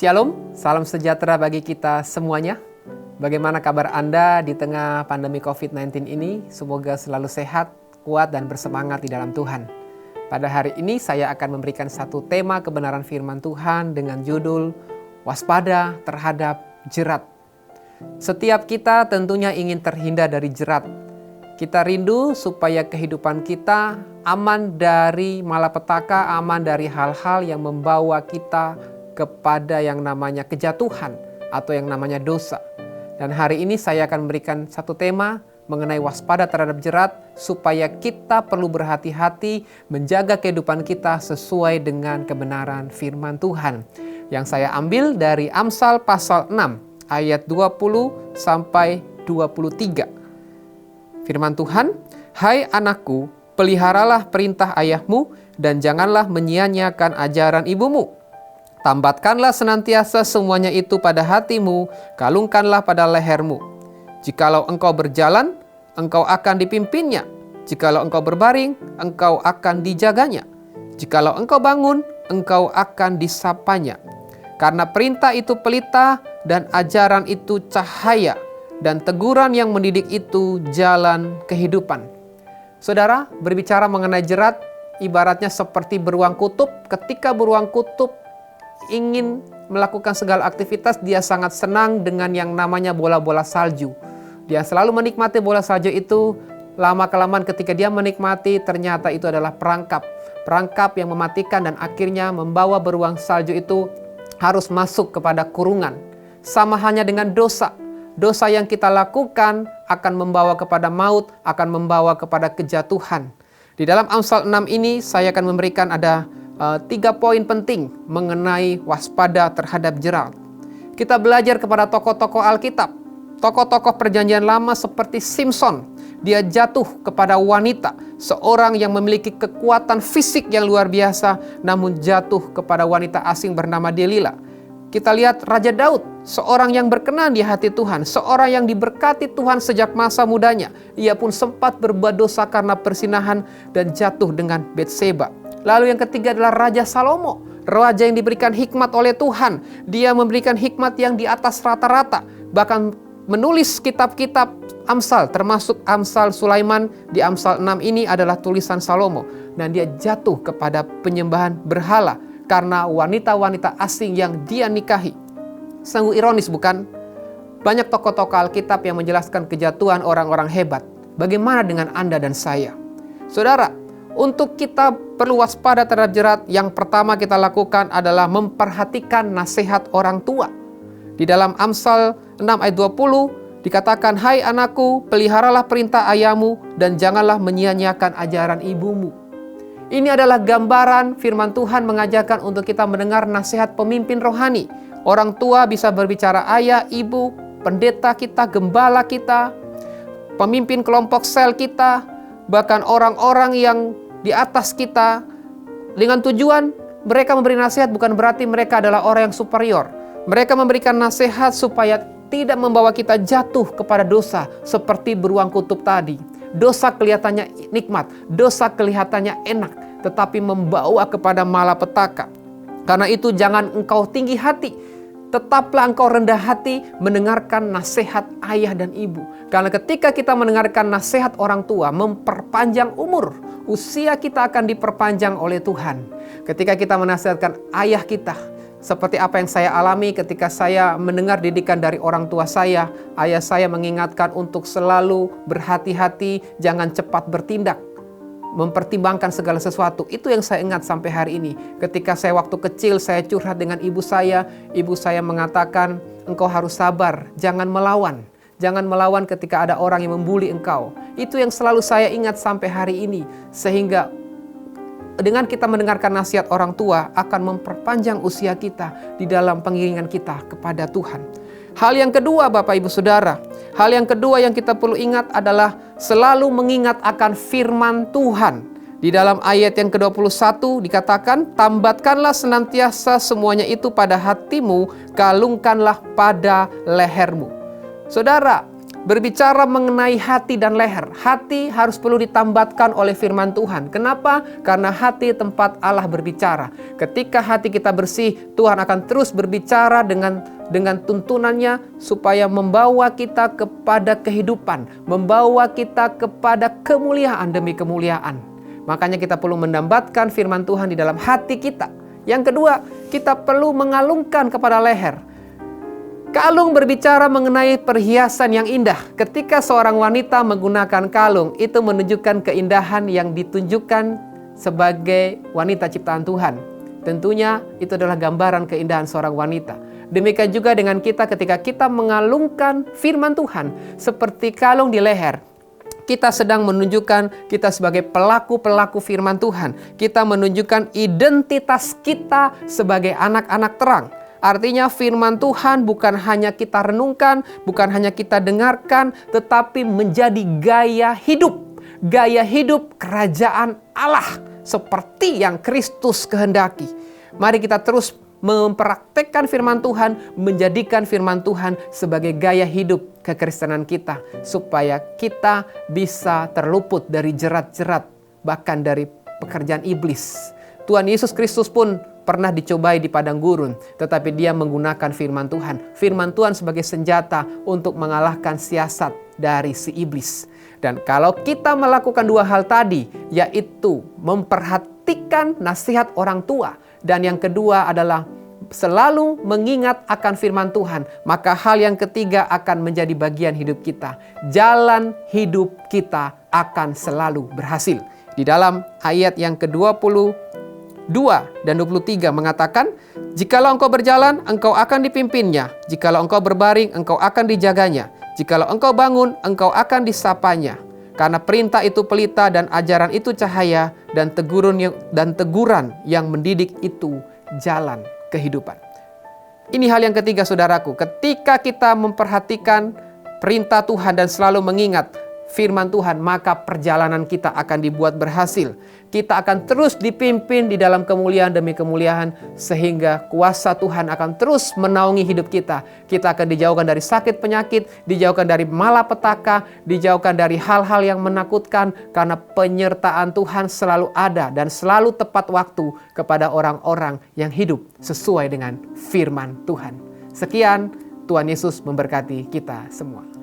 Shalom, salam sejahtera bagi kita semuanya. Bagaimana kabar Anda di tengah pandemi COVID-19 ini? Semoga selalu sehat, kuat, dan bersemangat di dalam Tuhan. Pada hari ini saya akan memberikan satu tema kebenaran firman Tuhan dengan judul Waspada terhadap jerat. Setiap kita tentunya ingin terhindar dari jerat. Kita rindu supaya kehidupan kita aman dari malapetaka, aman dari hal-hal yang membawa kita kepada yang namanya kejatuhan atau yang namanya dosa. Dan hari ini saya akan memberikan satu tema mengenai waspada terhadap jerat supaya kita perlu berhati-hati menjaga kehidupan kita sesuai dengan kebenaran firman Tuhan. Yang saya ambil dari Amsal pasal 6 ayat 20 sampai 23. Firman Tuhan, "Hai anakku, peliharalah perintah ayahmu dan janganlah menyia-nyiakan ajaran ibumu. Tambatkanlah senantiasa semuanya itu pada hatimu, kalungkanlah pada lehermu. Jikalau engkau berjalan, engkau akan dipimpinnya. Jikalau engkau berbaring, engkau akan dijaganya. Jikalau engkau bangun, engkau akan disapanya. Karena perintah itu pelita dan ajaran itu cahaya, dan teguran yang mendidik itu jalan kehidupan." Saudara, berbicara mengenai jerat, ibaratnya seperti beruang kutub. Ketika beruang kutub ingin melakukan segala aktivitas, dia sangat senang dengan yang namanya bola-bola salju. Dia selalu menikmati bola salju itu. Lama-kelamaan ketika dia menikmati, ternyata itu adalah perangkap yang mematikan dan akhirnya membawa beruang salju itu harus masuk kepada kurungan. Sama hanya dengan dosa. Dosa yang kita lakukan akan membawa kepada maut, akan membawa kepada kejatuhan. Di dalam Amsal 6 ini saya akan memberikan ada 3 poin penting mengenai waspada terhadap jerat. Kita belajar kepada tokoh-tokoh Alkitab. Tokoh-tokoh perjanjian lama seperti Simson. Dia jatuh kepada wanita. Seorang yang memiliki kekuatan fisik yang luar biasa, namun jatuh kepada wanita asing bernama Delila. Kita lihat Raja Daud, seorang yang berkenan di hati Tuhan, seorang yang diberkati Tuhan sejak masa mudanya. Ia pun sempat berbuat dosa karena persinahan dan jatuh dengan Batseba. Lalu yang ketiga adalah Raja Salomo, raja yang diberikan hikmat oleh Tuhan. Dia memberikan hikmat yang di atas rata-rata, bahkan menulis kitab-kitab Amsal, termasuk Amsal Sulaiman. Di Amsal 6 ini adalah tulisan Salomo, dan dia jatuh kepada penyembahan berhala karena wanita-wanita asing yang dia nikahi. Sungguh ironis, bukan? Banyak tokoh-tokoh Alkitab yang menjelaskan kejatuhan orang-orang hebat. Bagaimana dengan Anda dan saya? Saudara, untuk kita perlu waspada terhadap jerat, yang pertama kita lakukan adalah memperhatikan nasihat orang tua. Di dalam Amsal 6 ayat 20 dikatakan, "Hai anakku, peliharalah perintah ayahmu dan janganlah menyia-nyiakan ajaran ibumu." Ini adalah gambaran firman Tuhan mengajarkan untuk kita mendengar nasihat pemimpin rohani. Orang tua bisa berbicara ayah, ibu, pendeta kita, gembala kita, pemimpin kelompok sel kita, bahkan orang-orang yang di atas kita, dengan tujuan mereka memberi nasihat bukan berarti mereka adalah orang yang superior. Mereka memberikan nasihat supaya tidak membawa kita jatuh kepada dosa seperti beruang kutub tadi. Dosa kelihatannya nikmat, dosa kelihatannya enak, tetapi membawa kepada malapetaka. Karena itu jangan engkau tinggi hati, tetaplah engkau rendah hati mendengarkan nasihat ayah dan ibu. Karena ketika kita mendengarkan nasihat orang tua, memperpanjang umur, usia kita akan diperpanjang oleh Tuhan. Ketika kita menasihatkan ayah kita, seperti apa yang saya alami ketika saya mendengar didikan dari orang tua saya, ayah saya mengingatkan untuk selalu berhati-hati, jangan cepat bertindak, mempertimbangkan segala sesuatu. Itu yang saya ingat sampai hari ini. Ketika saya waktu kecil, saya curhat dengan ibu saya mengatakan, engkau harus sabar, jangan melawan. Jangan melawan ketika ada orang yang membuli engkau. Itu yang selalu saya ingat sampai hari ini. Sehingga dengan kita mendengarkan nasihat orang tua akan memperpanjang usia kita di dalam pengiringan kita kepada Tuhan. Hal yang kedua, Bapak Ibu Saudara, hal yang kedua yang kita perlu ingat adalah selalu mengingat akan firman Tuhan. Di dalam ayat yang ke-21 dikatakan, "Tambatkanlah senantiasa semuanya itu pada hatimu, kalungkanlah pada lehermu." Saudara, berbicara mengenai hati dan leher. Hati harus perlu ditambatkan oleh firman Tuhan. Kenapa? Karena hati tempat Allah berbicara. Ketika hati kita bersih, Tuhan akan terus berbicara dengan tuntunannya supaya membawa kita kepada kehidupan, membawa kita kepada kemuliaan demi kemuliaan. Makanya kita perlu menambatkan firman Tuhan di dalam hati kita. Yang kedua, kita perlu mengalungkan kepada leher. Kalung berbicara mengenai perhiasan yang indah. Ketika seorang wanita menggunakan kalung, itu menunjukkan keindahan yang ditunjukkan sebagai wanita ciptaan Tuhan. Tentunya itu adalah gambaran keindahan seorang wanita. Demikian juga dengan kita ketika kita mengalungkan firman Tuhan seperti kalung di leher. Kita sedang menunjukkan kita sebagai pelaku-pelaku firman Tuhan. Kita menunjukkan identitas kita sebagai anak-anak terang. Artinya firman Tuhan bukan hanya kita renungkan, bukan hanya kita dengarkan, tetapi menjadi gaya hidup. Gaya hidup kerajaan Allah seperti yang Kristus kehendaki. Mari kita terus mempraktekkan firman Tuhan, menjadikan firman Tuhan sebagai gaya hidup kekristenan kita, supaya kita bisa terluput dari jerat-jerat, bahkan dari pekerjaan iblis. Tuhan Yesus Kristus pun pernah dicobai di padang gurun, tetapi dia menggunakan firman Tuhan. Firman Tuhan sebagai senjata untuk mengalahkan siasat dari si iblis. Dan kalau kita melakukan dua hal tadi, yaitu memperhatikan nasihat orang tua, dan yang kedua adalah selalu mengingat akan firman Tuhan, maka hal yang ketiga akan menjadi bagian hidup kita. Jalan hidup kita akan selalu berhasil. Di dalam ayat yang ke-22 dan 23 mengatakan, jikalau engkau berjalan, engkau akan dipimpinnya. Jikalau engkau berbaring, engkau akan dijaganya. Jikalau engkau bangun, engkau akan disapanya. Karena perintah itu pelita dan ajaran itu cahaya, dan teguran yang mendidik itu jalan kehidupan. Ini hal yang ketiga, saudaraku. Ketika kita memperhatikan perintah Tuhan dan selalu mengingat firman Tuhan, maka perjalanan kita akan dibuat berhasil. Kita akan terus dipimpin di dalam kemuliaan demi kemuliaan, sehingga kuasa Tuhan akan terus menaungi hidup kita. Kita akan dijauhkan dari sakit penyakit, dijauhkan dari malapetaka, dijauhkan dari hal-hal yang menakutkan, karena penyertaan Tuhan selalu ada dan selalu tepat waktu kepada orang-orang yang hidup sesuai dengan firman Tuhan. Sekian, Tuhan Yesus memberkati kita semua.